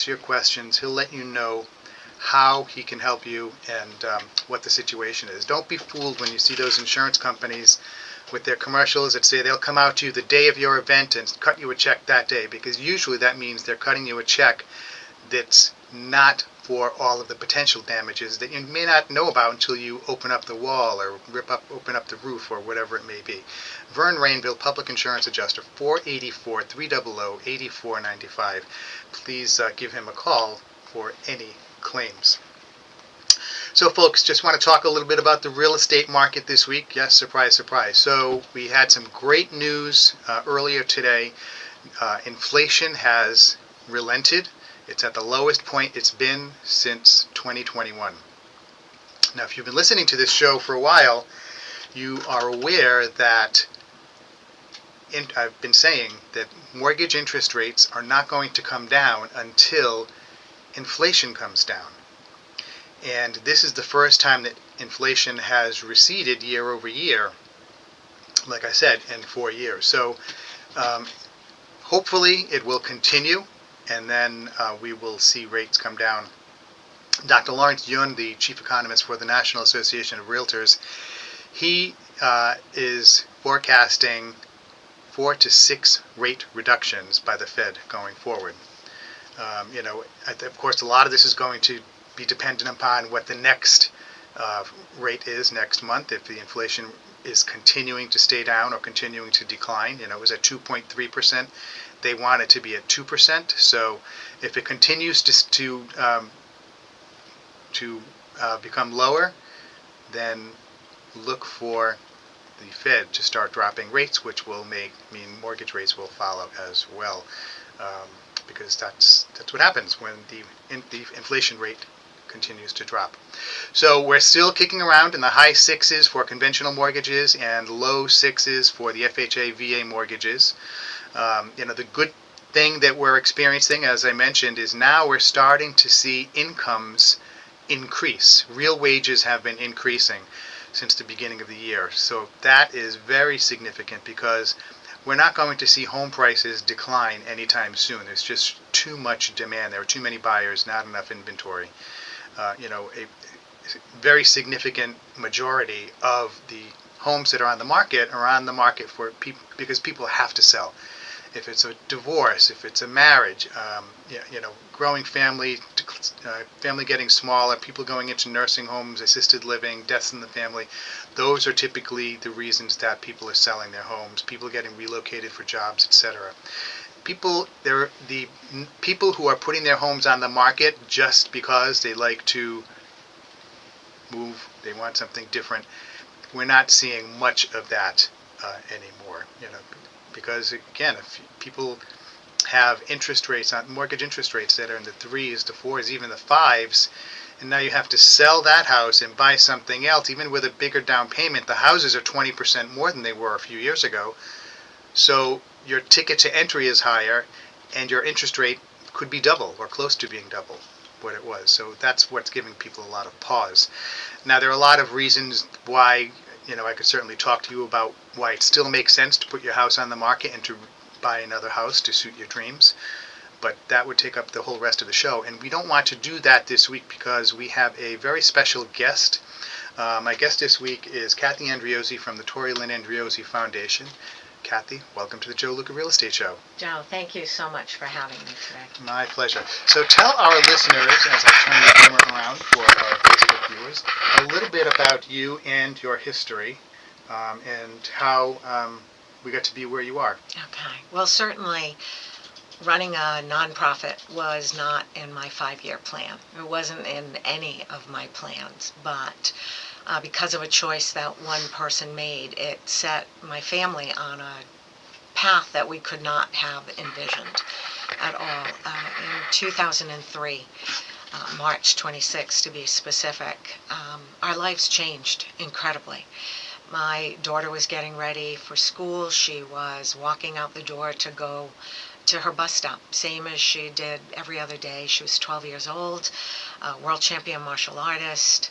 your questions. He'll let you know how he can help you and what the situation is. Don't be fooled when you see those insurance companies with their commercials that say they'll come out to you the day of your event and cut you a check that day, because usually that means they're cutting you a check that's not for all of the potential damages that you may not know about until you open up the wall or open up the roof or whatever it may be. Vern Rainville, Public Insurance Adjuster, 484-300-8495. Please give him a call for any claims. So folks, just want to talk a little bit about the real estate market this week. Yes, surprise, surprise. So we had some great news earlier today. Inflation has relented. It's at the lowest point it's been since 2021. Now, if you've been listening to this show for a while, you are aware that I've been saying that mortgage interest rates are not going to come down until inflation comes down. And this is the first time that inflation has receded year over year, like I said, in 4 years. So hopefully it will continue, and then we will see rates come down. Dr. Lawrence Yun, the chief economist for the National Association of Realtors, he is forecasting 4 to 6 rate reductions by the Fed going forward. Of course, a lot of this is going to be dependent upon what the next rate is next month. If the inflation is continuing to stay down or continuing to decline, it was at 2.3%. They want it to be at 2%. So if it continues to become lower, then look for the Fed to start dropping rates, which will mean mortgage rates will follow as well, because that's what happens when the inflation rate continues to drop. So we're still kicking around in the high 6s for conventional mortgages and low 6s for the FHA VA mortgages. The good thing that we're experiencing, as I mentioned, is now we're starting to see incomes increase. Real wages have been increasing since the beginning of the year. So that is very significant, because we're not going to see home prices decline anytime soon. There's just too much demand. There are too many buyers, not enough inventory. A very significant majority of the homes that are on the market for people because people have to sell. If it's a divorce, if it's a marriage, growing family getting smaller, people going into nursing homes, assisted living, deaths in the family, those are typically the reasons that people are selling their homes. People getting relocated for jobs, etc. The people who are putting their homes on the market just because they like to move, they want something different. We're not seeing much of that anymore. Because again, if people have mortgage interest rates that are in the 3s, the 4s, even the 5s, and now you have to sell that house and buy something else, even with a bigger down payment, the houses are 20% more than they were a few years ago. So your ticket to entry is higher, and your interest rate could be double or close to being double what it was. So that's what's giving people a lot of pause. Now, there are a lot of reasons why, I could certainly talk to you about why it still makes sense to put your house on the market and to buy another house to suit your dreams. But that would take up the whole rest of the show. And we don't want to do that this week because we have a very special guest. My guest this week is Cathy Andreozzi from the Tori Lynn Andreozzi Foundation. Cathy, welcome to the Joe Luca Real Estate Show. Joe, thank you so much for having me today. My pleasure. So tell our listeners, as I turn the camera around for our Facebook viewers, a little bit about you and your history, and how we got to be where you are. Okay. Well, certainly running a nonprofit was not in my 5-year plan. It wasn't in any of my plans, but because of a choice that one person made, it set my family on a path that we could not have envisioned at all. In 2003, March 26 to be specific, our lives changed incredibly. My daughter was getting ready for school. She was walking out the door to go to her bus stop, same as she did every other day. She was 12 years old, world champion martial artist.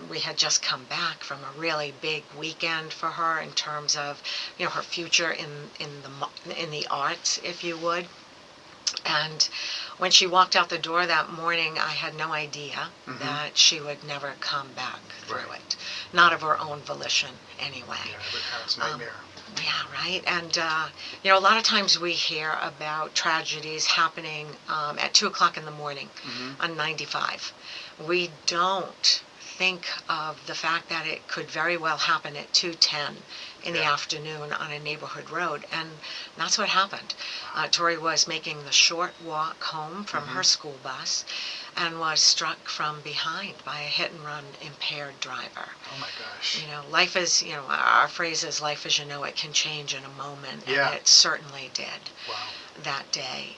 We had just come back from a really big weekend for her in terms of, her future in the arts, if you would. And when she walked out the door that morning, I had no idea that she would never come back through it. Not of her own volition, anyway. Yeah, every parent's nightmare. Yeah, right. And, a lot of times we hear about tragedies happening at 2 o'clock in the morning on 95. We don't think of the fact that it could very well happen at 2:10 in the afternoon on a neighborhood road, and that's what happened. Tori was making the short walk home from her school bus and was struck from behind by a hit-and-run impaired driver. Oh my gosh. Life is, our phrase is life as you know it can change in a moment, and it certainly did that day.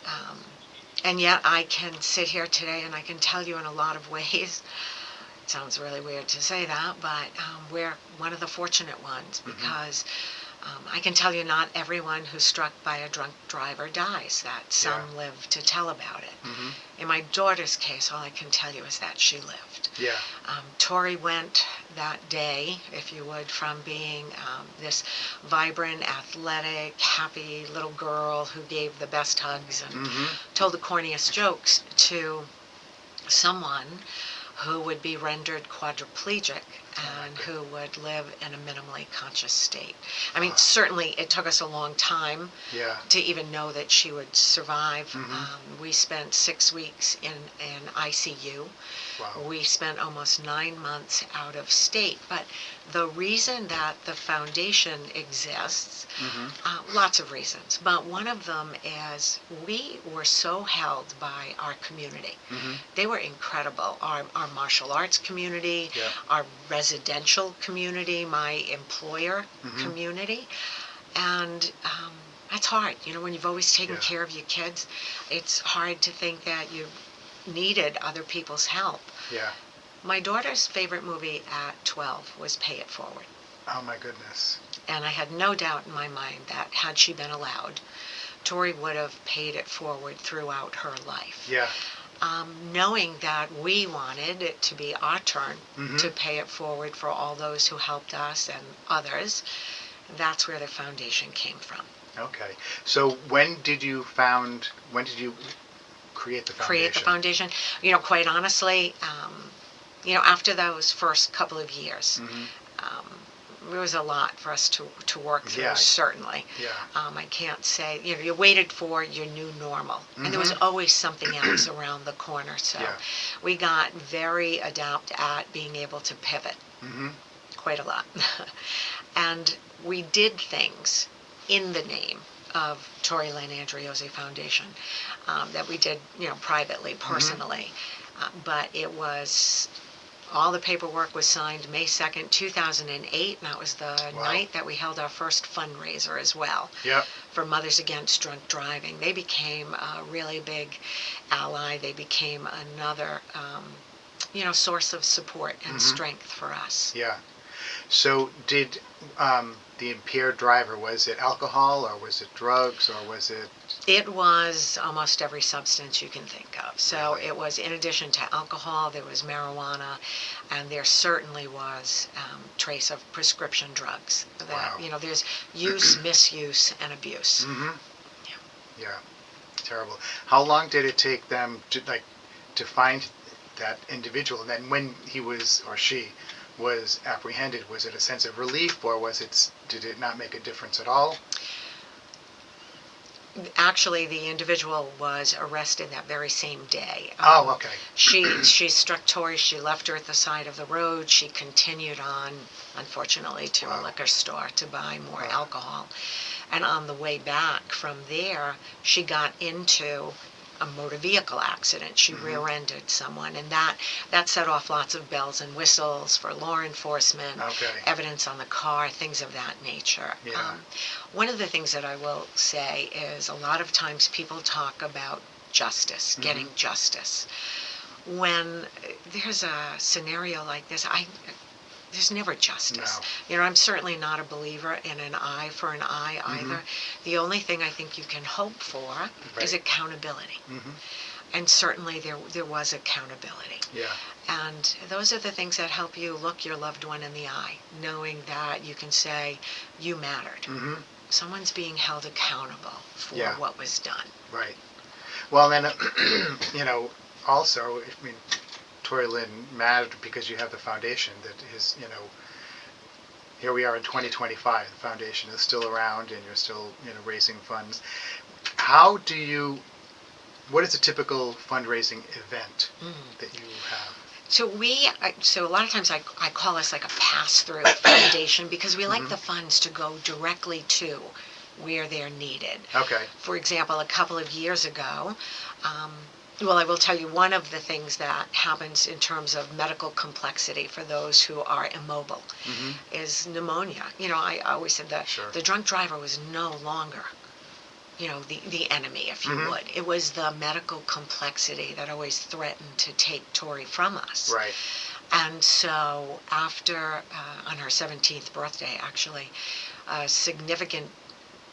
And yet I can sit here today and I can tell you in a lot of ways, it sounds really weird to say that, but we're one of the fortunate ones, because I can tell you not everyone who's struck by a drunk driver dies, that some live to tell about it. In my daughter's case, all I can tell you is that she lived. Tori went that day, if you would, from being this vibrant, athletic, happy little girl who gave the best hugs and told the corniest jokes, to someone who would be rendered quadriplegic and who would live in a minimally conscious state. I mean, certainly it took us a long time to even know that she would survive. We spent 6 weeks in ICU. We spent almost 9 months out of state. But the reason that the foundation exists, lots of reasons, but one of them is we were so held by our community. They were incredible. Our martial arts community, our residential community, my employer community. And that's hard. When you've always taken care of your kids, it's hard to think that you needed other people's help. My daughter's favorite movie at 12 was Pay It Forward. Oh my goodness. And I had no doubt in my mind that had she been allowed, Tori would have paid it forward throughout her life. Knowing that we wanted it to be our turn to pay it forward for all those who helped us and others, that's where the foundation came from. Okay. So when did you create the foundation? Create the foundation? Quite honestly, after those first couple of years, there was a lot for us to work through, certainly. I can't say, you waited for your new normal, and there was always something else around the corner. So we got very adept at being able to pivot quite a lot. And we did things in the name of Tori Lynn Andreozzi Foundation that we did, privately, personally. But it was... all the paperwork was signed May 2nd, 2008, and that was the night that we held our first fundraiser as well for Mothers Against Drunk Driving. They became a really big ally. They became another, source of support and strength for us. So did the impaired driver, was it alcohol or was it drugs or was it... It was almost every substance you can think of. So it was, in addition to alcohol, there was marijuana, and there certainly was trace of prescription drugs. That there's use, misuse, and abuse. Terrible. How long did it take them to find that individual? And then when he was, or she was apprehended, was it a sense of relief, or did it not make a difference at all? Actually, the individual was arrested that very same day. Okay. She struck Tori. She left her at the side of the road. She continued on, unfortunately, to a liquor store to buy more alcohol. And on the way back from there, she got into a motor vehicle accident. She rear-ended someone, and that set off lots of bells and whistles for law enforcement, evidence on the car, things of that nature. One of the things that I will say is a lot of times people talk about justice, getting justice. When there's a scenario like this, there's never justice. I'm certainly not a believer in an eye for an eye either. The only thing I think you can hope for is accountability. And certainly there was accountability. And those are the things that help you look your loved one in the eye, knowing that you can say, you mattered. Someone's being held accountable for what was done. Well, then, also, I mean, Tori Lynn mattered because you have the foundation that is, here we are in 2025. The foundation is still around, and you're still, raising funds. What is a typical fundraising event that you have? So a lot of times I call us like a pass-through foundation because we like the funds to go directly to where they're needed. Okay. For example, a couple of years ago, well, I will tell you one of the things that happens in terms of medical complexity for those who are immobile is pneumonia. I always said that Sure. the drunk driver was no longer, the enemy, if you would. It was the medical complexity that always threatened to take Tori from us. Right. And so after, on her 17th birthday, actually, a significant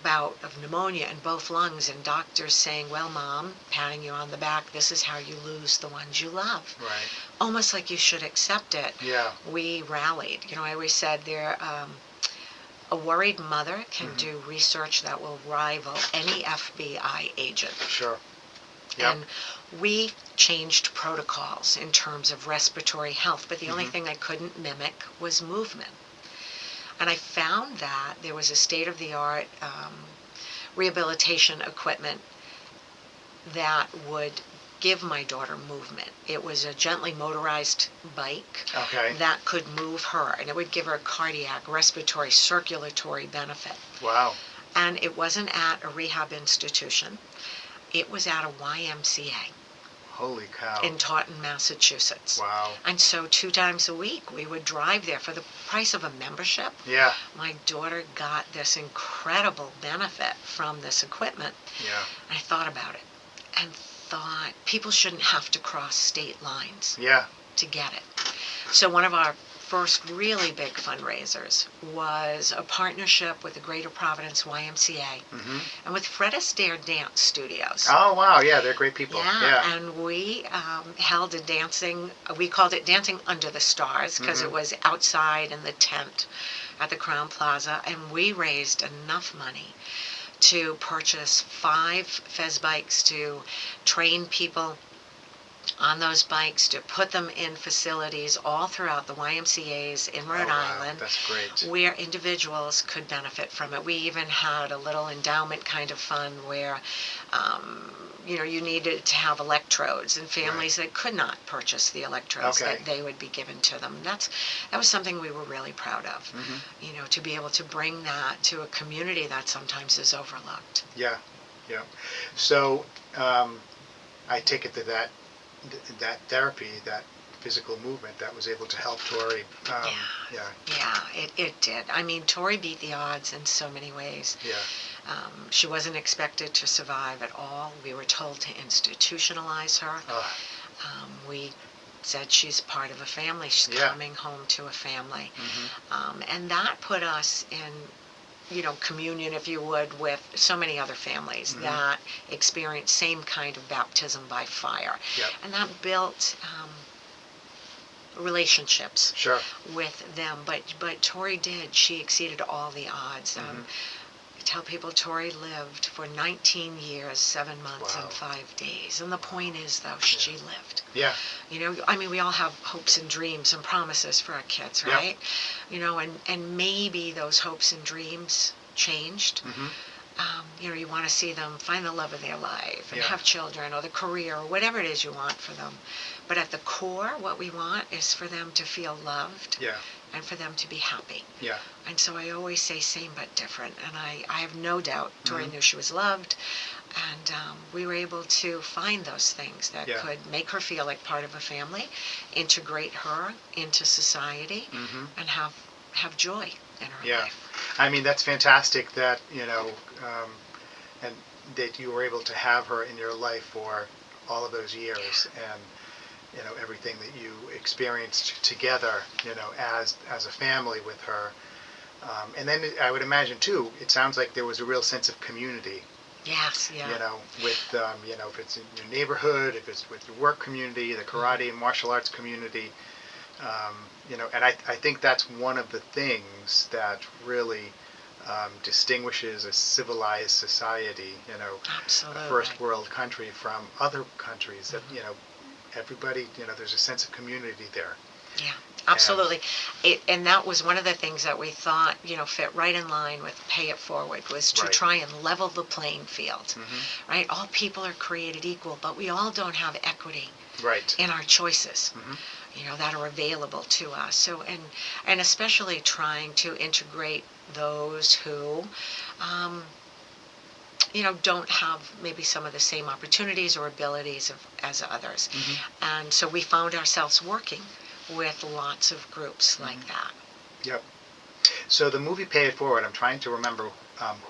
bout of pneumonia in both lungs, and doctors saying, well, Mom, patting you on the back, this is how you lose the ones you love. Right. Almost like you should accept it. Yeah. We rallied. I always said a worried mother can do research that will rival any FBI agent. Sure. Yep. And we changed protocols in terms of respiratory health, but the only thing I couldn't mimic was movement. And I found that there was a state-of-the-art rehabilitation equipment that would give my daughter movement. It was a gently motorized bike that could move her, and it would give her cardiac, respiratory, circulatory benefit. Wow. And it wasn't at a rehab institution. It was at a YMCA. Holy cow. In Taunton, Massachusetts. Wow. And so 2 times a week we would drive there for the price of a membership. Yeah. My daughter got this incredible benefit from this equipment. Yeah. I thought about it and thought people shouldn't have to cross state lines to get it. So one of our first really big fundraisers was a partnership with the Greater Providence YMCA and with Fred Astaire Dance Studios. Oh, wow. Yeah, they're great people. Yeah. And we held a we called it Dancing Under the Stars because it was outside in the tent at the Crowne Plaza, and we raised enough money to purchase 5 Fez bikes to train people on those bikes, to put them in facilities all throughout the YMCAs in Rhode Island. That's great. Where individuals could benefit from it. We even had a little endowment kind of fund where you needed to have electrodes, and families that could not purchase the electrodes, that they would be given to them. That was something we were really proud of, to be able to bring that to a community that sometimes is overlooked. Yeah. So I take it that therapy, that physical movement, that was able to help Tori. It did. I mean, Tori beat the odds in so many ways. Yeah. She wasn't expected to survive at all. We were told to institutionalize her. We said she's part of a family. She's coming home to a family. And that put us in communion, if you would, with so many other families that experience same kind of baptism by fire. Yep. And that built relationships with them. But Tori did. She exceeded all the odds. I tell people Tori lived for 19 years, 7 months, and 5 days. And the point is, though, she lived. Yeah. We all have hopes and dreams and promises for our kids, right? And maybe those hopes and dreams changed. You want to see them find the love of their life and have children, or the career, or whatever it is you want for them. But at the core, what we want is for them to feel loved and for them to be happy. Yeah. And so I always say same but different. And I have no doubt Tori knew she was loved. And we were able to find those things that could make her feel like part of a family, integrate her into society, and have joy in her life. I mean, that's fantastic that, and that you were able to have her in your life for all of those years, and, everything that you experienced together, as a family with her. And then I would imagine, too, it sounds like there was a real sense of community. Yes, yeah. With, if it's in your neighborhood, if it's with your work community, the karate and martial arts community, and I think that's one of the things that really distinguishes a civilized society, Absolutely. a first world country from other countries. That Mhm. everybody, there's a sense of community there. Yeah, And absolutely. And that was one of the things that we thought, fit right in line with Pay It Forward, was to Right. try and level the playing field, hmm right? All people are created equal, but we all don't have equity Right. in our choices, hmm that are available to us. So, and especially trying to integrate those who, um, don't have maybe some of the same opportunities or abilities as others. hmm And so we found ourselves working with lots of groups like that. Yep. So the movie Pay It Forward, I'm trying to remember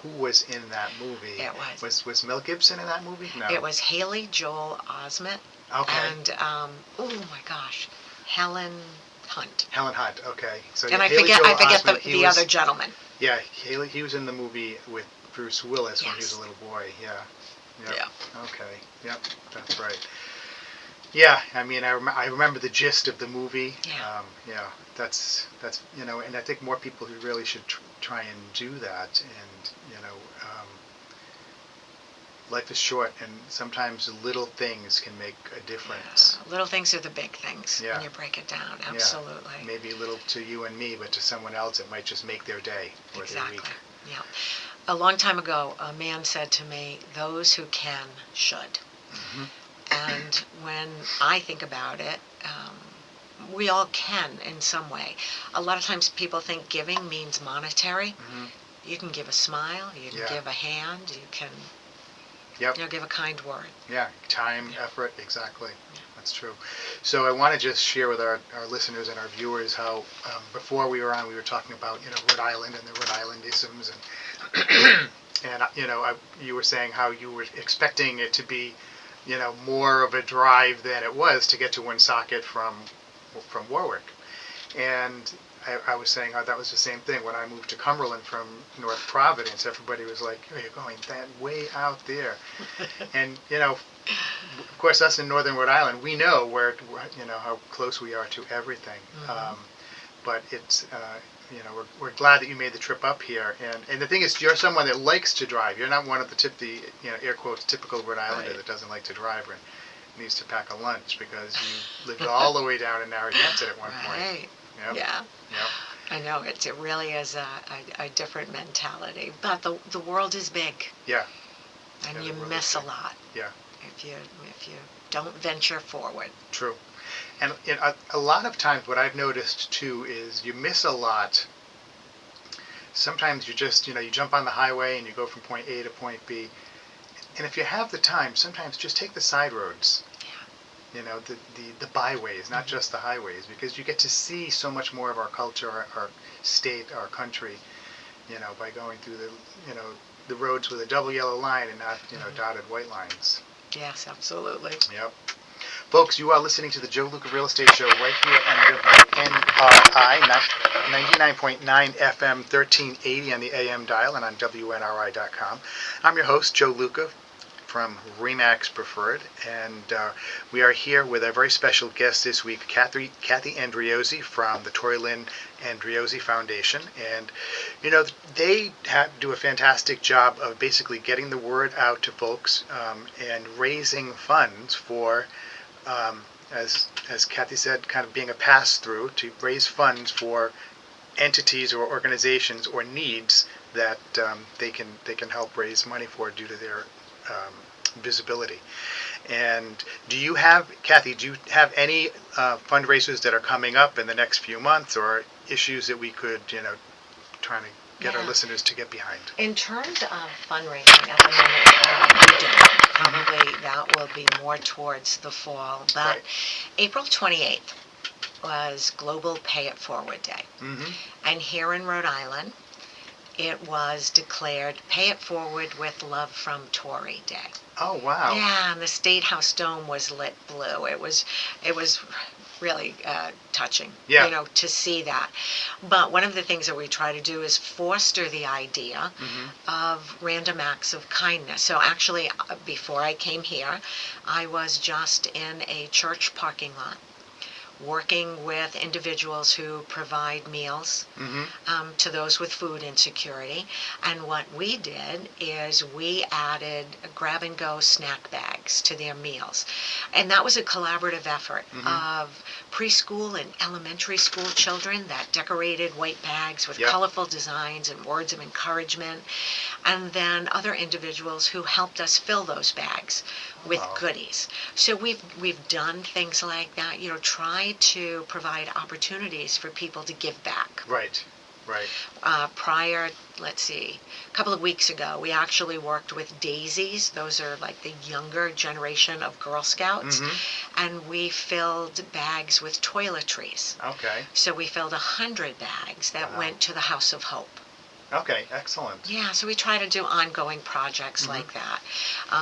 who was in that movie. It was. Was Mel Gibson in that movie? No. It was Haley Joel Osment Okay. and, oh my gosh, Helen Hunt. Helen Hunt. Okay. So And yeah, I Haley forget, Joel the, Osment. He the was. other gentleman. Yeah, he was in the movie with Bruce Willis when he was Yes. a little boy. Yeah. Yep. Yeah. Okay. Yep. That's right. Yeah. I mean, I remember the gist of the movie. Yeah. Yeah. That's and I think more people who really should try and do that. And life is short, and sometimes little things can make a difference. Yeah. Little things are the big things Yeah. when you break it down. Absolutely. Yeah. Maybe little to you and me, but to someone else, it might just make their day or Exactly. their week. Yeah. A long time ago, a man said to me, "Those who can should." hmm And when I think about it, we all can in some way. A lot of times people think giving means monetary. hmm You can give a smile, you can Yeah. give a hand, you can Yep. give a kind word. Yeah. Time, Yeah. effort, exactly. Yeah. That's true. So I want to just share with our listeners and our viewers how before we were on, we were talking about Rhode Island and the Rhode Islandisms, and and you were saying how you were expecting it to be more of a drive than it was to get to Woonsocket from Warwick, and I was saying how that was the same thing when I moved to Cumberland from North Providence. Everybody was like, "Oh, you're going that way out there," and of course, us in northern Rhode Island, we know where how close we are to everything. Mhm. But it's we're glad that you made the trip up here. And the thing is, you're someone that likes to drive. You're not one of the air quotes typical Rhode Islander Right. that doesn't like to drive and needs to pack a lunch because you lived all the way down in Narragansett at one point. Right. Yep. Yeah. Yep. I know it really is a different mentality, but the world is big, Yeah. and Yeah, you the world miss is a big. lot Yeah. if you don't venture forward. True. And a lot of times, what I've noticed too is you miss a lot. Sometimes you just you jump on the highway and you go from point A to point B, and if you have the time, sometimes just take the side roads. The byways, not just the highways, because you get to see so much more of our culture, our state, our country, by going through the roads with a double yellow line and not dotted white lines. Yes, absolutely. Yep. Folks, you are listening to the Joe Luca Real Estate Show right here on WNRI 99.9 FM 1380 on the AM dial and on WNRI.com. I'm your host, Joe Luca from Remax Preferred, and we are here with a very special guest this week, Cathy Andreozzi from the Tori Lynn Andreozzi Foundation. And, they do a fantastic job of basically getting the word out to folks and raising funds for as Cathy said, kind of being a pass-through to raise funds for entities or organizations or needs that they can help raise money for due to their visibility. And Cathy, do you have any fundraisers that are coming up in the next few months or issues that we could, trying to get our listeners to get behind? In terms of fundraising at the moment, we don't. Probably that will be more towards the fall. But Right. April 28th was Global Pay It Forward Day. Mm-hmm. And here in Rhode Island, it was declared Pay It Forward with Love from Tori Day. Oh, wow. Yeah, and the State House dome was lit blue. It was really touching, Yeah. to see that. But one of the things that we try to do is foster the idea Mm-hmm. of random acts of kindness. So actually, before I came here, I was just in a church parking lot working with individuals who provide meals to those with food insecurity. And what we did is we added grab-and-go snack bags to their meals. And that was a collaborative effort of preschool and elementary school children that decorated white bags with colorful designs and words of encouragement, and then other individuals who helped us fill those bags with goodies. So we've done things like that, try to provide opportunities for people to give back. Right. Let's see, a couple of weeks ago, we actually worked with Daisies. Those are like the younger generation of Girl Scouts. And we filled bags with toiletries. Okay. So we filled 100 bags that went to the House of Hope. Okay, excellent. Yeah, so we try to do ongoing projects like that.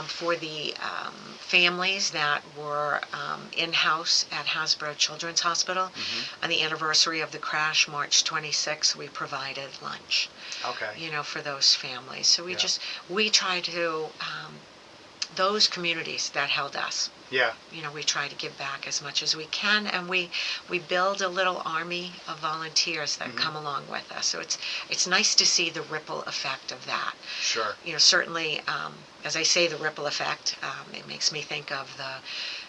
For the families that were in-house at Hasbro Children's Hospital, on the anniversary of the crash, March 26th, we provided lunch. Okay. For those families. So we try to, those communities that held us. Yeah. We try to give back as much as we can, and we build a little army of volunteers that come along with us. So it's nice to see the ripple effect of that. Sure. Certainly, as I say, the ripple effect, it makes me think of the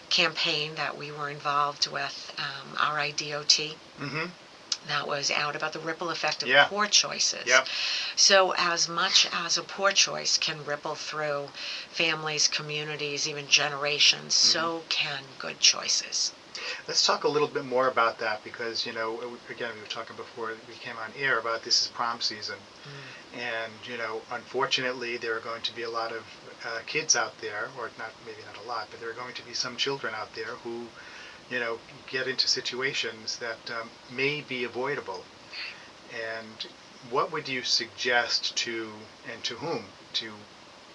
campaign that we were involved with, RIDOT. That was out about the ripple effect of poor choices. Yep. So as much as a poor choice can ripple through families, communities, even generations, so can good choices. Let's talk a little bit more about that because, again, we were talking before we came on air about this is prom season. And, unfortunately, there are going to be a lot of kids out there, or maybe not a lot, but there are going to be some children out there who get into situations that may be avoidable. And what would you suggest to whom to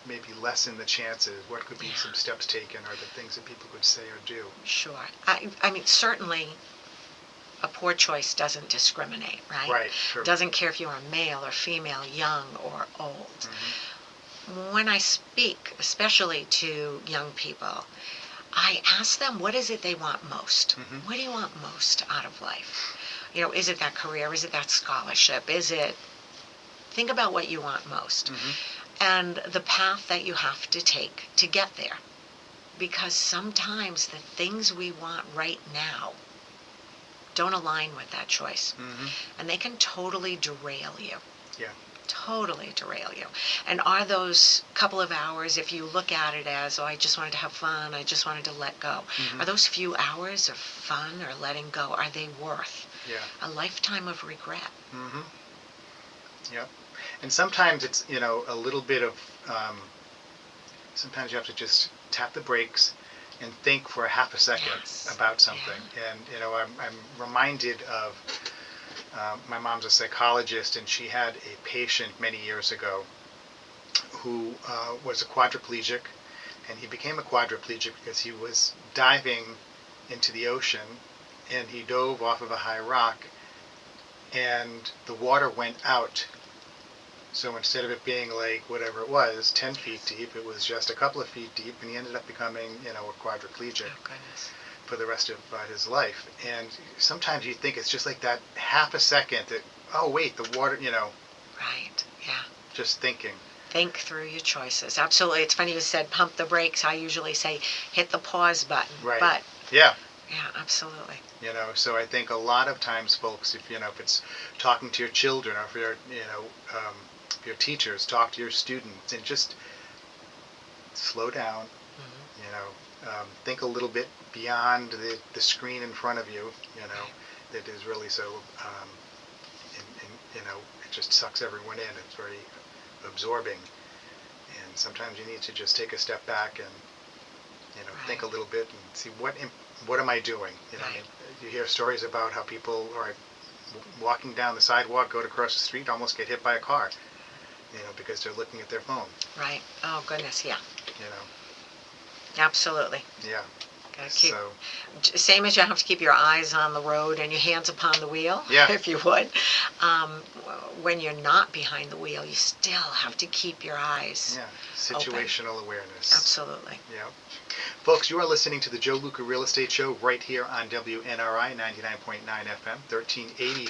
maybe lessen the chances? What could be some steps taken, or the things that people could say or do? Sure. I mean, certainly a poor choice doesn't discriminate, right? Right, sure. Doesn't care if you're a male or female, young or old. When I speak, especially to young people, I ask them, what is it they want most? What do you want most out of life? Is it that career? Is it that scholarship? Think about what you want most. And the path that you have to take to get there. Because sometimes the things we want right now don't align with that choice. And they can totally derail you. Yeah. Totally derail you. And are those couple of hours, if you look at it as, I just wanted to have fun, I just wanted to let go, are those few hours of fun or letting go, are they worth a lifetime of regret? Yep. And sometimes it's, a little bit of, sometimes you have to just tap the brakes and think for a half a second about something. And, I'm reminded of, my mom's a psychologist, and she had a patient many years ago who was a quadriplegic, and he became a quadriplegic because he was diving into the ocean, and he dove off of a high rock, and the water went out. So instead of it being like whatever it was, 10 feet deep, it was just a couple of feet deep, and he ended up becoming, a quadriplegic. Oh, goodness. For the rest of his life. And sometimes you think it's just like that half a second that, oh wait, the water, Right, yeah. just thinking. Think through your choices. Absolutely. It's funny you said pump the brakes. I usually say hit the pause button. Right. But yeah, absolutely. So I think a lot of times, folks, if if it's talking to your children, or if you're, your teachers, talk to your students, and just slow down. Think a little bit beyond the screen in front of you, that is really so, it just sucks everyone in. It's very absorbing. And sometimes you need to just take a step back and, think a little bit and see what am I doing? You hear stories about how people are walking down the sidewalk, go to cross the street, almost get hit by a car, because they're looking at their phone. Right. Oh, goodness, yeah. You know. Absolutely. Yeah. Keep, So, same as you have to keep your eyes on the road and your hands upon the wheel, yeah. if you would. When you're not behind the wheel, you still have to keep your eyes Situational open. awareness. Absolutely. Yeah. Folks, you are listening to the Joe Luca Real Estate Show right here on WNRI 99.9 FM, 1380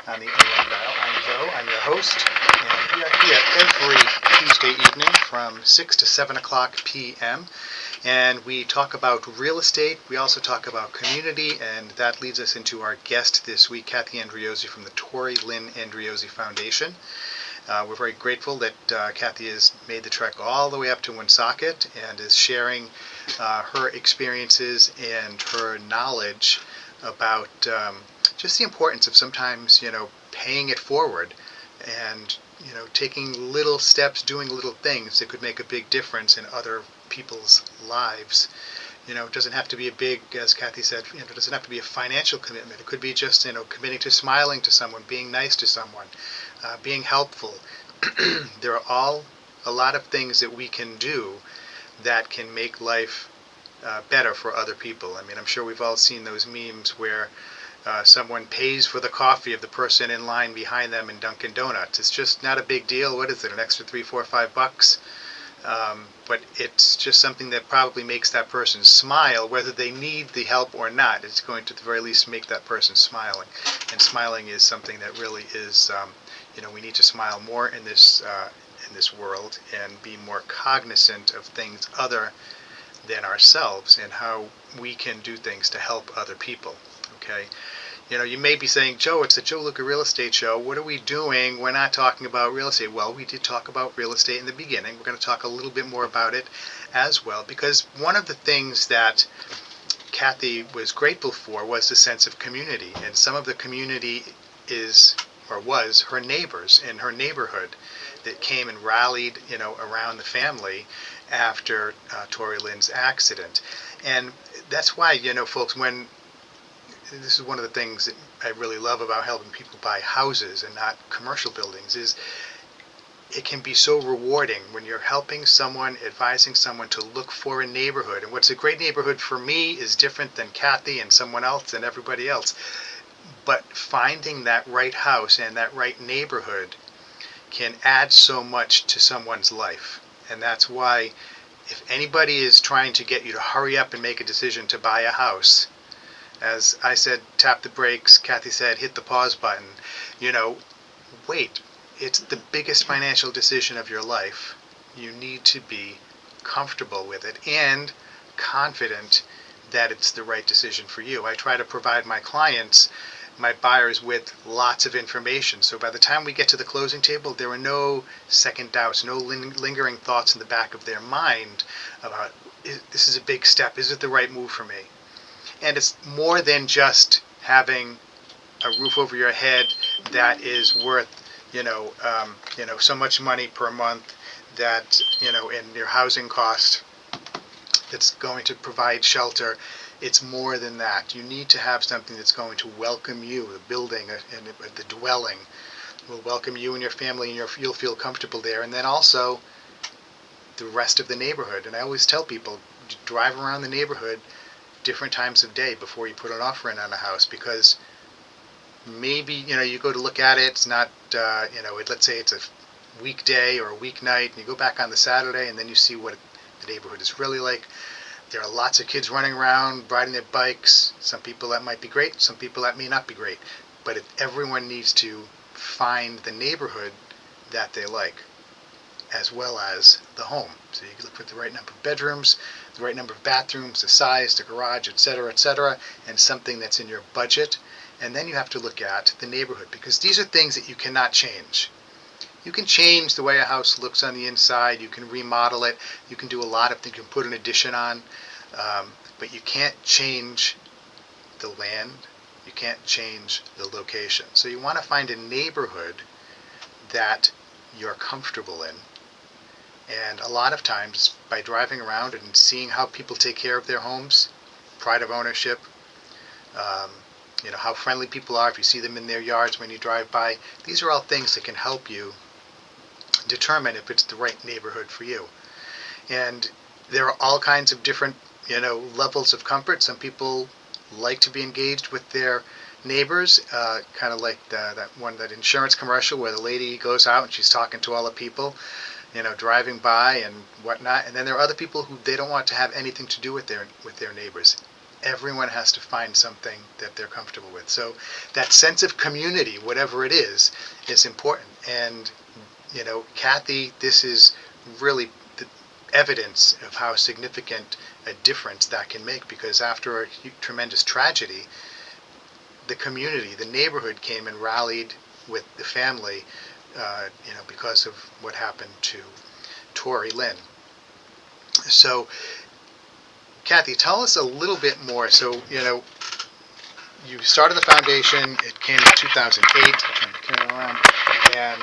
on the AM dial. I'm Joe. I'm your host, and we are here every Tuesday evening from 6 to 7 o'clock p.m., and we talk about real estate. We also talk about community, and that leads us into our guest this week, Cathy Andreozzi from the Tori Lynn Andreozzi Foundation. We're very grateful that Cathy has made the trek all the way up to Woonsocket and is sharing her experiences and her knowledge about just the importance of sometimes, paying it forward and, taking little steps, doing little things that could make a big difference in other people's lives. It doesn't have to be a big, as Cathy said, it doesn't have to be a financial commitment. It could be just, committing to smiling to someone, being nice to someone, being helpful. There are a lot of things that we can do that can make life better for other people. I mean, I'm sure we've all seen those memes where someone pays for the coffee of the person in line behind them in Dunkin' Donuts. It's just not a big deal. What is it, an extra $3, $4, $5? But it's just something that probably makes that person smile, whether they need the help or not. It's going to, at the very least, make that person smiling. And smiling is something that really is, we need to smile more in this world and be more cognizant of things other than ourselves and how we can do things to help other people. Okay. You may be saying, Joe, it's a Joe Luca Real Estate Show. What are we doing? We're not talking about real estate. Well, we did talk about real estate in the beginning. We're going to talk a little bit more about it as well, because one of the things that Cathy was grateful for was the sense of community. And some of the community was her neighbors in her neighborhood that came and rallied, around the family after Tori Lynn's accident. And that's why, folks, this is one of the things that I really love about helping people buy houses and not commercial buildings, is it can be so rewarding when you're helping someone, advising someone to look for a neighborhood. And what's a great neighborhood for me is different than Cathy and someone else and everybody else. But finding that right house and that right neighborhood can add so much to someone's life. And that's why if anybody is trying to get you to hurry up and make a decision to buy a house, as I said, tap the brakes. Cathy said, hit the pause button. Wait. It's the biggest financial decision of your life. You need to be comfortable with it and confident that it's the right decision for you. I try to provide my clients, my buyers, with lots of information. So by the time we get to the closing table, there are no second doubts, no lingering thoughts in the back of their mind about, this is a big step. Is it the right move for me? And it's more than just having a roof over your head that is worth, so much money per month that, in your housing cost that's going to provide shelter. It's more than that. You need to have something that's going to welcome you. The building and the dwelling will welcome you and your family, and you'll feel comfortable there. And then also the rest of the neighborhood. And I always tell people, drive around the neighborhood different times of day before you put an offer in on a house, because maybe you go to look at it, it's not let's say it's a weekday or a weeknight, and you go back on the Saturday and then you see what the neighborhood is really like. There are lots of kids running around riding their bikes. Some people that might be great, some people that may not be great, but everyone needs to find the neighborhood that they like, as well as the home. So you can look for the right number of bedrooms, the right number of bathrooms, the size, the garage, etc., and something that's in your budget. And then you have to look at the neighborhood, because these are things that you cannot change. You can change the way a house looks on the inside. You can remodel it. You can do a lot of things. You can put an addition on. But you can't change the land. You can't change the location. So you want to find a neighborhood that you're comfortable in. And a lot of times, by driving around and seeing how people take care of their homes, pride of ownership, how friendly people are, if you see them in their yards when you drive by, these are all things that can help you determine if it's the right neighborhood for you. And there are all kinds of different, levels of comfort. Some people like to be engaged with their neighbors, kind of like that insurance commercial where the lady goes out and she's talking to all the people, driving by and whatnot. And then there are other people who they don't want to have anything to do with their neighbors. Everyone has to find something that they're comfortable with. So that sense of community, whatever it is important. And Cathy, this is really the evidence of how significant a difference that can make, because after a tremendous tragedy, the community, the neighborhood came and rallied with the family, because of what happened to Tori Lynn. So, Cathy, tell us a little bit more. So, you started the foundation, it came in 2008, and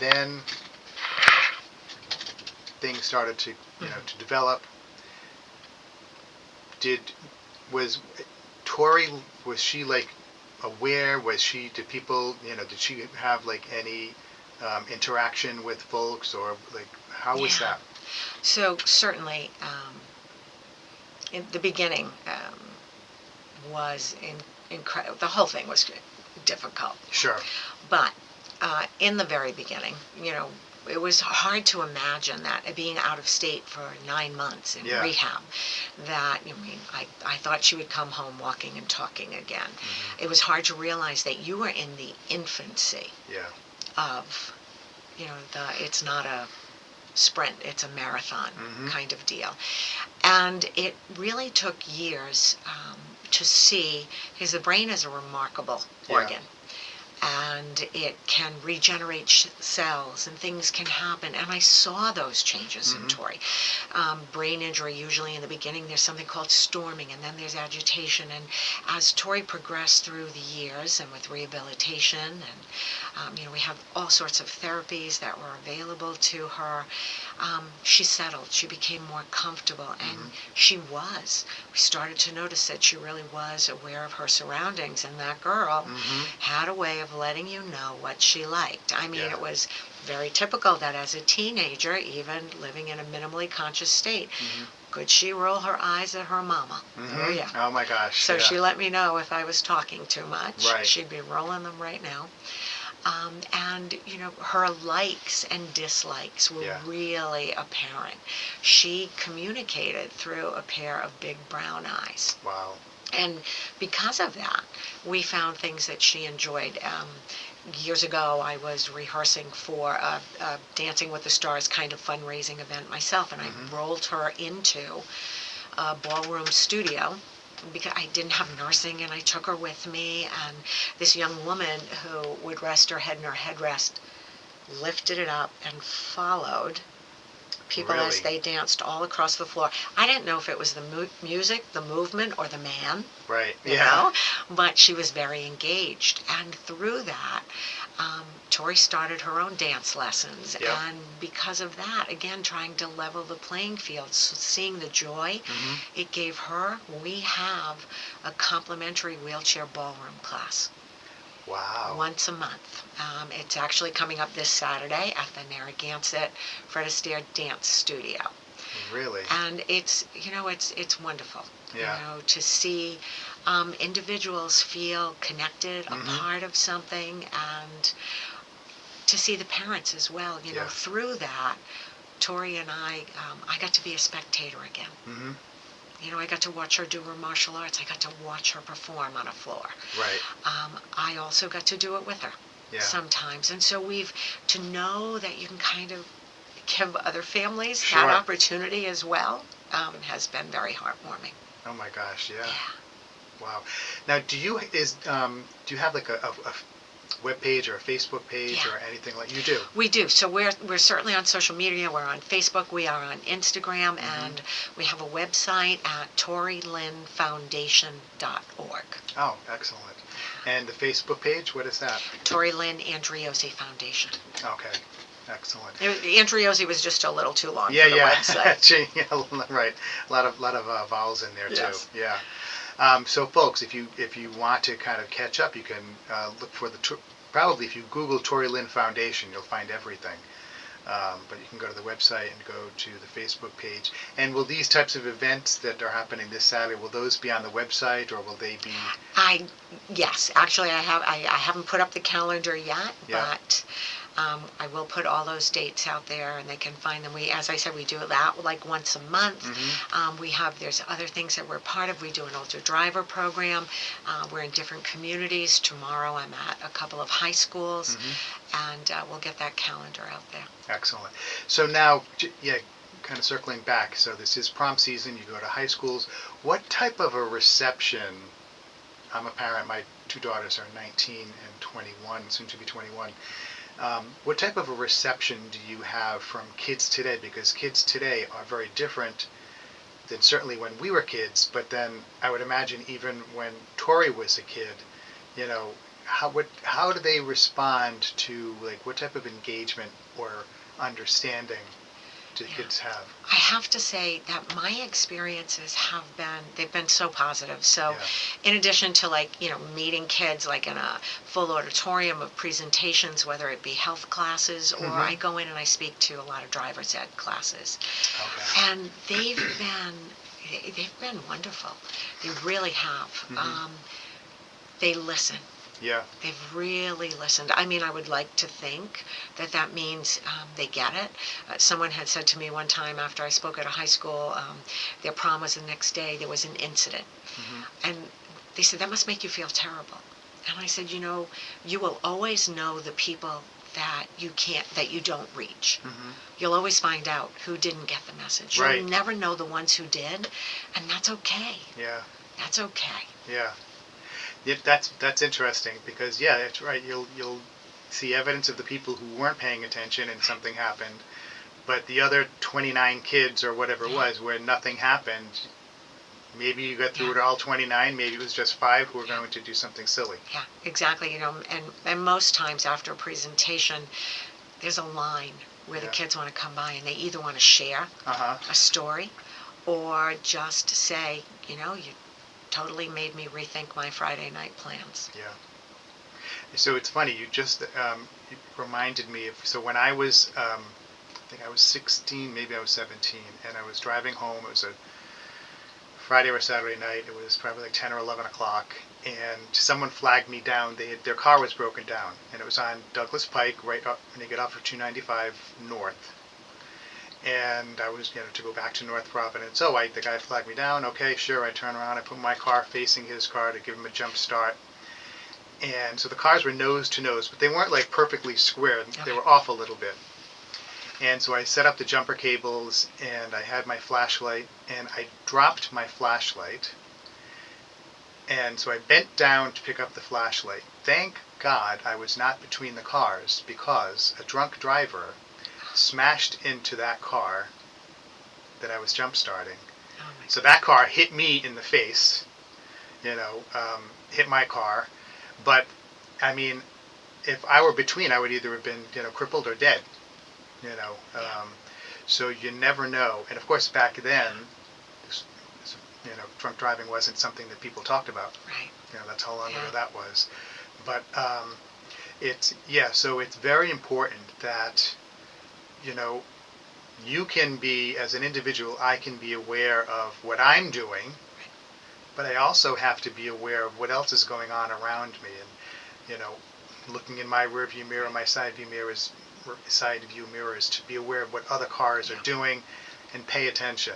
then things started to, to develop. Was Tori, was she like aware? Did people, did she have like any interaction with folks, or like, how was that? So certainly, in the beginning was incredible. The whole thing was difficult. Sure. But in the very beginning, it was hard to imagine that being out of state for 9 months in rehab, that, I thought she would come home walking and talking again. Mm-hmm. It was hard to realize that you were in the infancy of, it's not a sprint, it's a marathon kind of deal. And it really took years to see, because the brain is a remarkable organ. And it can regenerate cells, and things can happen. And I saw those changes in Tori. Brain injury, usually in the beginning, there's something called storming, and then there's agitation. And as Tori progressed through the years, and with rehabilitation, and we have all sorts of therapies that were available to her, she settled. She became more comfortable, and we started to notice that she really was aware of her surroundings, and that girl had a way of letting you know what she liked. It was very typical that as a teenager, even living in a minimally conscious state, could she roll her eyes at her mama? Oh, yeah. Oh, my gosh. So she let me know if I was talking too much. Right. She'd be rolling them right now. And, her likes and dislikes were really apparent. She communicated through a pair of big brown eyes. Wow. And because of that, we found things that she enjoyed. Years ago, I was rehearsing for a Dancing with the Stars kind of fundraising event myself, and I rolled her into a ballroom studio because I didn't have nursing, and I took her with me, and this young woman who would rest her head in her headrest lifted it up and followed people as they danced all across the floor. I didn't know if it was the music, the movement, or the man. Right. But she was very engaged, and through that, Tori started her own dance lessons, and because of that, again, trying to level the playing field, so seeing the joy it gave her. We have a complimentary wheelchair ballroom class. Wow. Once a month. It's actually coming up this Saturday at the Narragansett Fred Astaire Dance Studio. Really? And it's wonderful. Yeah. To see individuals feel connected, a part of something, and to see the parents as well. Through that, Tori and I got to be a spectator again. I got to watch her do her martial arts. I got to watch her perform on a floor. Right. I also got to do it with her sometimes. And so to know that you can kind of give other families that opportunity as well has been very heartwarming. Oh my gosh, yeah. Wow. Now, do you have like a web page or a Facebook page or anything like you do? We do. So we're certainly on social media. We're on Facebook. We are on Instagram, and we have a website at ToriLynnFoundation.org. Oh, excellent. And the Facebook page, what is that? Tori Lynn Andreozzi Foundation. Okay. Excellent. Andreozzi was just a little too long for the website. Right. A lot of vowels in there too. Yeah. So folks, if you want to kind of catch up, you can look for probably if you Google Tori Lynn Foundation, you'll find everything. But you can go to the website and go to the Facebook page. And will these types of events that are happening this Saturday, will those be on the website, or will they be? Yes, actually I haven't put up the calendar yet, Yeah. but I will put all those dates out there, and they can find them. As I said, we do it that like once a month. There's other things that we're part of. We do an older driver program. We're in different communities. Tomorrow I'm at a couple of high schools, and we'll get that calendar out there. Excellent. So now, kind of circling back. So this is prom season. You go to high schools. What type of a reception? I'm a parent. My two daughters are 19 and 21, soon to be 21. What type of a reception do you have from kids today? Because kids today are very different than certainly when we were kids, but then I would imagine even when Tori was a kid, how do they respond to, like, what type of engagement or understanding do kids have? I have to say that my experiences they've been so positive. So in addition to meeting kids like in a full auditorium of presentations, whether it be health classes or I go in and I speak to a lot of driver's ed classes. Okay. And they've been wonderful. They really have. They listen. Yeah. They've really listened. I mean, I would like to think that means they get it. Someone had said to me one time after I spoke at a high school, their prom was the next day, there was an incident. And they said, that must make you feel terrible. And I said, you will always know the people that you don't reach. You'll always find out who didn't get the message. Right. You'll never know the ones who did, and that's okay. Yeah. That's okay. Yeah. Yeah, that's interesting because that's right. You'll see evidence of the people who weren't paying attention and something happened, but the other 29 kids or whatever it was where nothing happened, maybe you got through to all 29. Maybe it was just 5 who were going to do something silly. Yeah, exactly. And most times after a presentation, there's a line where the kids want to come by and they either want to share a story or just say, you totally made me rethink my Friday night plans. Yeah. So it's funny, you just you reminded me of, so when I was, I think I was 16, maybe I was 17, and I was driving home. It was a Friday or Saturday night. It was probably like 10 or 11 o'clock, and someone flagged me down. Their car was broken down, and it was on Douglas Pike, right up when you get off of 295 North. And I was, to go back to North Providence. So the guy flagged me down. Okay, sure. I turn around. I put my car facing his car to give him a jump start. And so the cars were nose to nose, but they weren't like perfectly square. They were off a little bit. And so I set up the jumper cables, and I had my flashlight, and I dropped my flashlight. And so I bent down to pick up the flashlight. Thank God I was not between the cars, because a drunk driver smashed into that car that I was jump starting. So that car hit me in the face, hit my car. But I mean, if I were between, I would either have been, crippled or dead, so you never know. And of course, back then, drunk driving wasn't something that people talked about. Right. That's how long ago that was. But so it's very important that you can be, as an individual, I can be aware of what I'm doing, but I also have to be aware of what else is going on around me. And, looking in my rear view mirror, my side view mirrors, to be aware of what other cars are doing and pay attention,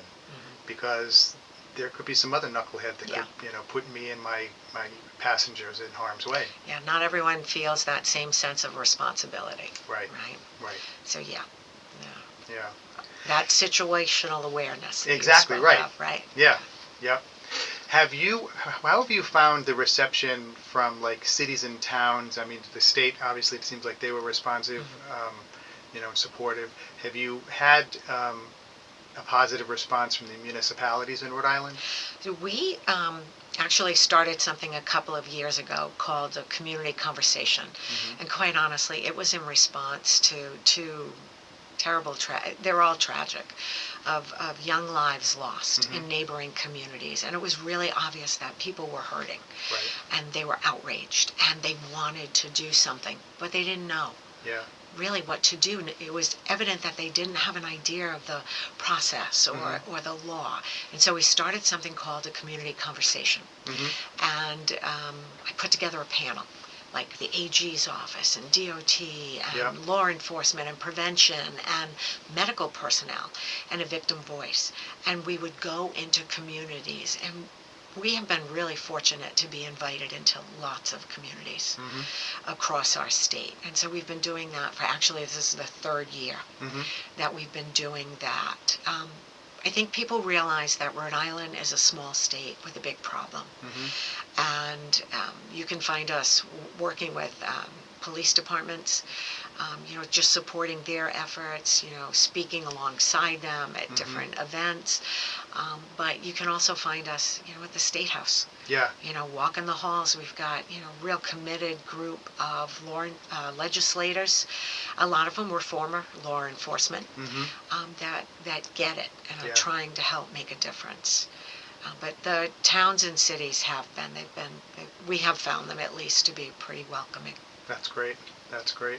because there could be some other knucklehead that could, put me and my passengers in harm's way. Yeah, not everyone feels that same sense of responsibility. Right. So yeah. That situational awareness. Exactly right. Of, right. Yeah. Yep. How have you found the reception from like cities and towns? I mean, the state, obviously, it seems like they were responsive, and supportive. Have you had a positive response from the municipalities in Rhode Island? So we actually started something a couple of years ago called a community conversation. And quite honestly, it was in response to terrible, they're all tragic, of young lives lost in neighboring communities. And it was really obvious that people were hurting. Right. And they were outraged and they wanted to do something, but they didn't know. Yeah. really what to do. It was evident that they didn't have an idea of the process or the law. And so we started something called a community conversation. And I put together a panel, like the AG's office and DOT and law enforcement and prevention and medical personnel and a victim voice. And we would go into communities, and we have been really fortunate to be invited into lots of communities across our state. And so we've been doing that for, actually, this is the third year that we've been doing that. I think people realize that Rhode Island is a small state with a big problem. And you can find us working with police departments, just supporting their efforts, speaking alongside them at different events. But you can also find us, at the State House. Yeah. Walking the halls. We've got, real committed group of legislators. A lot of them were former law enforcement that get it and are trying to help make a difference. But the towns and cities we have found them at least to be pretty welcoming. That's great. That's great.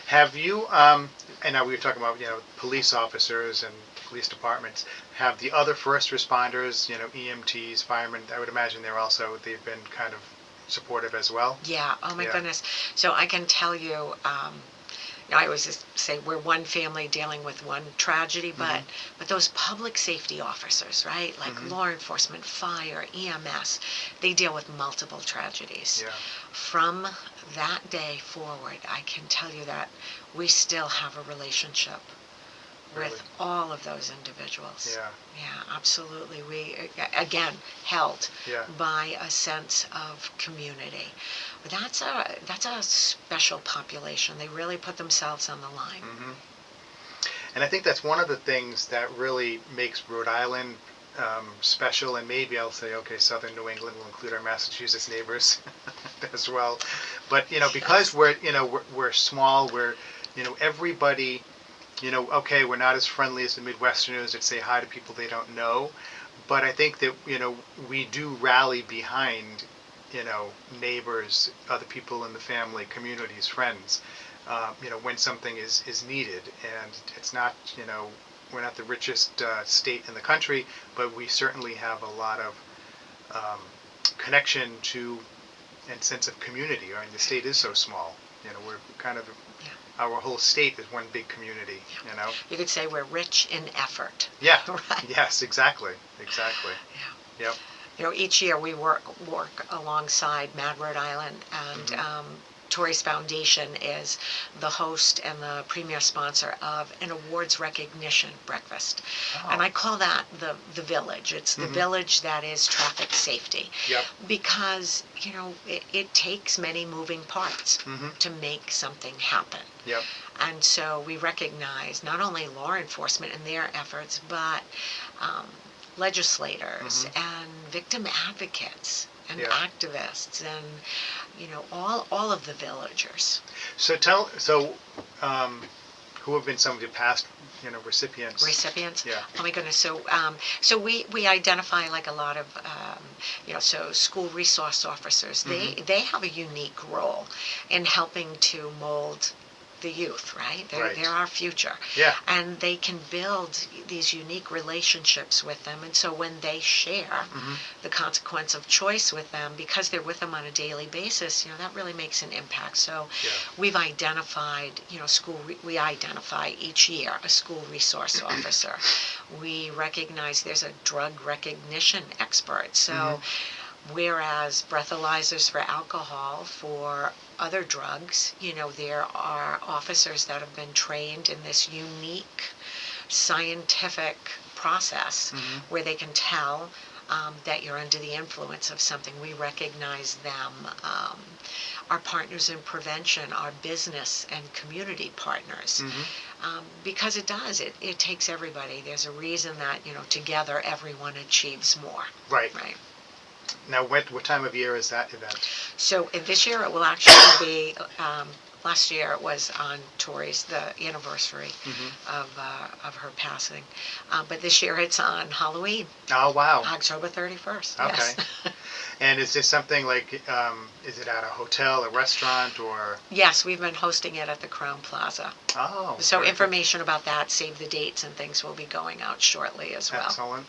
Have you, and now we were talking about, police officers and police departments, have the other first responders, EMTs, firemen, I would imagine they've been kind of supportive as well? Yeah, oh my goodness. So I can tell you, I always just say we're one family dealing with one tragedy, but those public safety officers, right, like law enforcement, fire, EMS, they deal with multiple tragedies. Yeah. From that day forward, I can tell you that we still have a relationship with all of those individuals. Yeah. Yeah, absolutely. We, again, held by a sense of community. But that's a special population. They really put themselves on the line. And I think that's one of the things that really makes Rhode Island special, and maybe I'll say, okay, Southern New England will include our Massachusetts neighbors as well. But because we're small, we're everybody. Okay, we're not as friendly as the Midwesterners that say hi to people they don't know, but I think that, we do rally behind, neighbors, other people in the family, communities, friends, when something is needed. And it's not, we're not the richest state in the country, but we certainly have a lot of connection to and sense of community. I mean, the state is so small. We're kind of... Our whole state is one big community, You could say we're rich in effort. Yeah. Right. Yes, exactly. Yeah. Yep. Each year we work alongside Mad Rhode Island, and Tori's Foundation is the host and the premier sponsor of an awards recognition breakfast. Oh. And I call that the village. It's the village that is traffic safety. Yep. Because, it takes many moving parts to make something happen. Yep. And so we recognize not only law enforcement and their efforts, but legislators and victim advocates and activists and all of the villagers. So who have been some of your past recipients? Yeah. Oh my goodness. So we identify, like, a lot of so school resource officers. They have a unique role in helping to mold the youth, right? They're our future. Yeah. And they can build these unique relationships with them. And so when they share the consequence of choice with them, because they're with them on a daily basis, that really makes an impact. So we've identified, we identify each year a school resource officer. We recognize there's a drug recognition expert. So whereas breathalyzers for alcohol, for other drugs, there are officers that have been trained in this unique scientific process where they can tell that you're under the influence of something. We recognize them. Our partners in prevention, our business and community partners, because it takes everybody. There's a reason that, together everyone achieves more. Right. Now, what time of year is that event? So this year it will actually be, last year it was on Tori's, the anniversary of her passing. But this year it's on Halloween. Oh, wow. October 31st. Okay. Yes. And is this something like, is it at a hotel, a restaurant, or? Yes, we've been hosting it at the Crown Plaza. Oh, So very good. information about that, save the dates and things will be going out shortly as well. Excellent.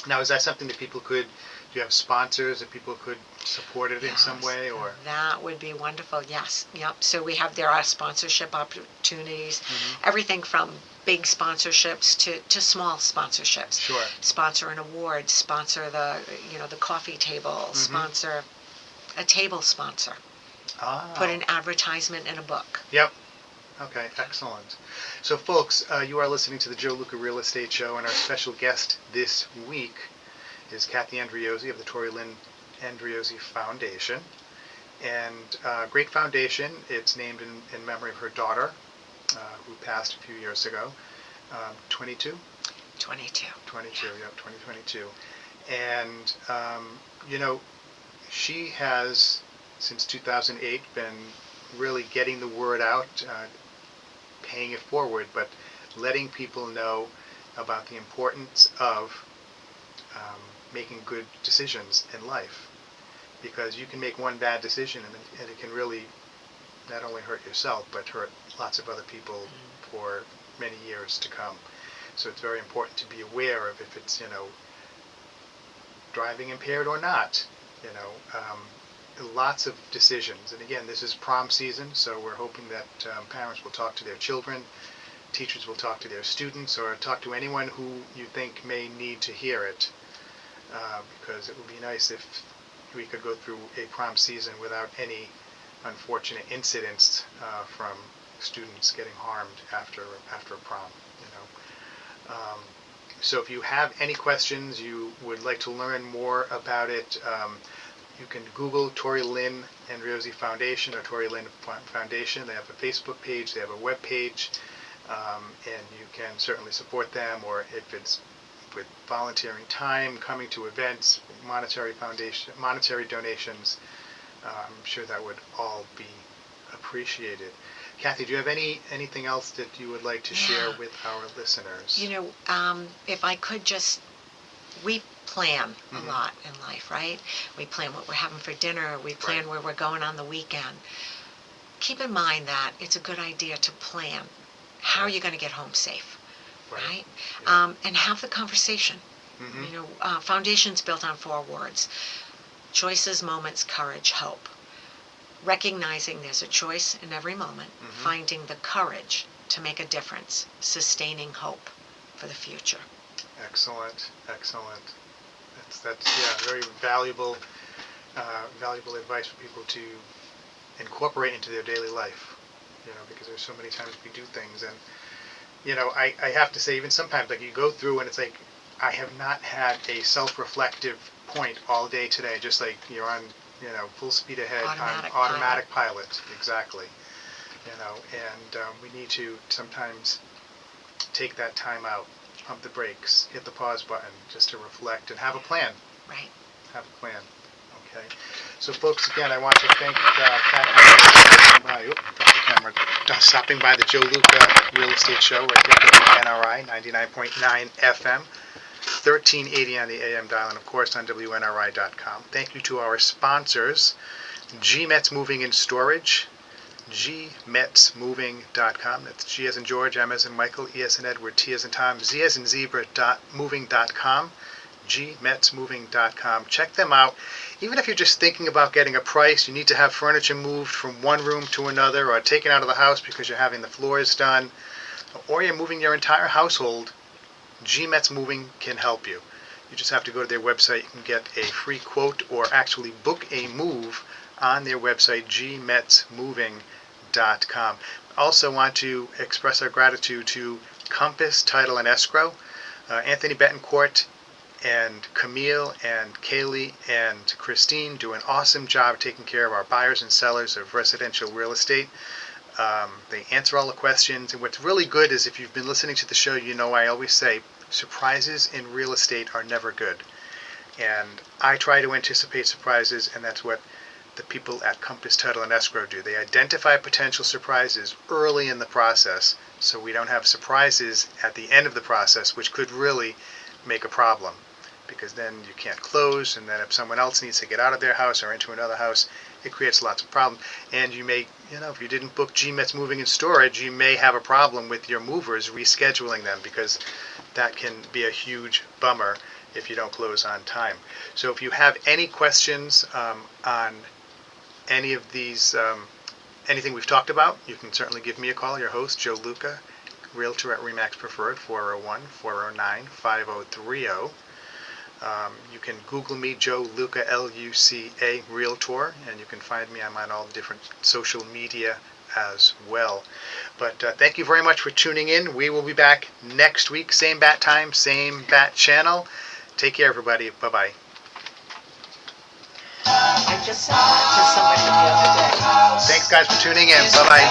Now, is that something that people could, do you have sponsors that people could support it in some Yes, way, or? that would be wonderful. Yes, yep. So there are sponsorship opportunities, everything from big sponsorships to small sponsorships. Sure. Sponsor an award, sponsor the coffee table, sponsor a table sponsor. Ah. Put an advertisement in a book. Yep. Okay, excellent. So, folks, you are listening to the Joe Luca Real Estate Show, and our special guest this week is Cathy Andreozzi of the Tori Lynn Andreozzi Foundation. And great foundation. It's named in memory of her daughter, who passed a few years ago. 22? 22. 22, yep, 2022. And, you know, she has, since 2008, been really getting the word out, paying it forward, but letting people know about the importance of making good decisions in life. Because you can make one bad decision and it can really not only hurt yourself, but hurt lots of other people for many years to come. So it's very important to be aware of if it's, driving impaired or not, lots of decisions. And again, this is prom season, so we're hoping that parents will talk to their children, teachers will talk to their students, or talk to anyone who you think may need to hear it. Because it would be nice if we could go through a prom season without any unfortunate incidents from students getting harmed after a prom. So if you have any questions, you would like to learn more about it, you can Google Tori Lynn Andreozzi Foundation or Tori Lynn Foundation. They have a Facebook page, they have a web page, and you can certainly support them, or if it's with volunteering time, coming to events, monetary donations, I'm sure that would all be appreciated. Kathy, do you have anything else that you would like to share with our listeners? If I could just, we plan a lot in life, right? We plan what we're having for dinner. We plan where we're going on the weekend. Keep in mind that it's a good idea to plan how are you going to get home safe, right? Yeah. And have the conversation. Foundation's built on 4 words: choices, moments, courage, hope. Recognizing there's a choice in every moment, finding the courage to make a difference, sustaining hope for the future. Excellent. That's very valuable advice for people to incorporate into their daily life. Because there's so many times we do things, and I have to say, even sometimes, like, you go through and it's like, I have not had a self-reflective point all day today, just like you're on full speed ahead on automatic pilot. Exactly. And we need to sometimes take that time out, pump the brakes, hit the pause button, just to reflect and have a plan. Right. Have a plan. Okay. So, folks, again, I want to thank Cathy for stopping by the Joe Luca Real Estate Show right here at NRI 99.9 FM. 1380 on the AM dial, and of course on WNRI.com. Thank you to our sponsors, G-Mets Moving and Storage, gmetsmoving.com. That's G as in George, M as in Michael, E as in Edward, T as in Tom, Z as in Zebra, moving.com, gmetsmoving.com. Check them out. Even if you're just thinking about getting a price, you need to have furniture moved from one room to another, or taken out of the house because you're having the floors done, or you're moving your entire household, G-Mets Moving can help you. You just have to go to their website. You can get a free quote or actually book a move on their website, gmetsmoving.com. Also want to express our gratitude to Compass Title and Escrow, Anthony Betancourt and Camille and Kaylee and Christine do an awesome job taking care of our buyers and sellers of residential real estate. They answer all the questions, and what's really good is, if you've been listening to the show, I always say surprises in real estate are never good. And I try to anticipate surprises, and that's what the people at Compass Title and Escrow do. They identify potential surprises early in the process, so we don't have surprises at the end of the process, which could really make a problem. because then you can't close, and then if someone else needs to get out of their house or into another house, it creates lots of problems. And you may, if you didn't book GMET's moving and storage, you may have a problem with your movers rescheduling them, because that can be a huge bummer if you don't close on time. So if you have any questions on any of these, anything we've talked about, you can certainly give me a call, your host, Joe Luca, Realtor at RE/MAX Preferred, 401-409-5030. You can Google me, Joe Luca, Luca, Realtor, and you can find me. I'm on all different social media as well. But thank you very much for tuning in. We will be back next week, same bat time, same bat channel. Take care, everybody. Bye-bye. I just said that to somebody the other day. Thanks, guys, for tuning in. Bye-bye.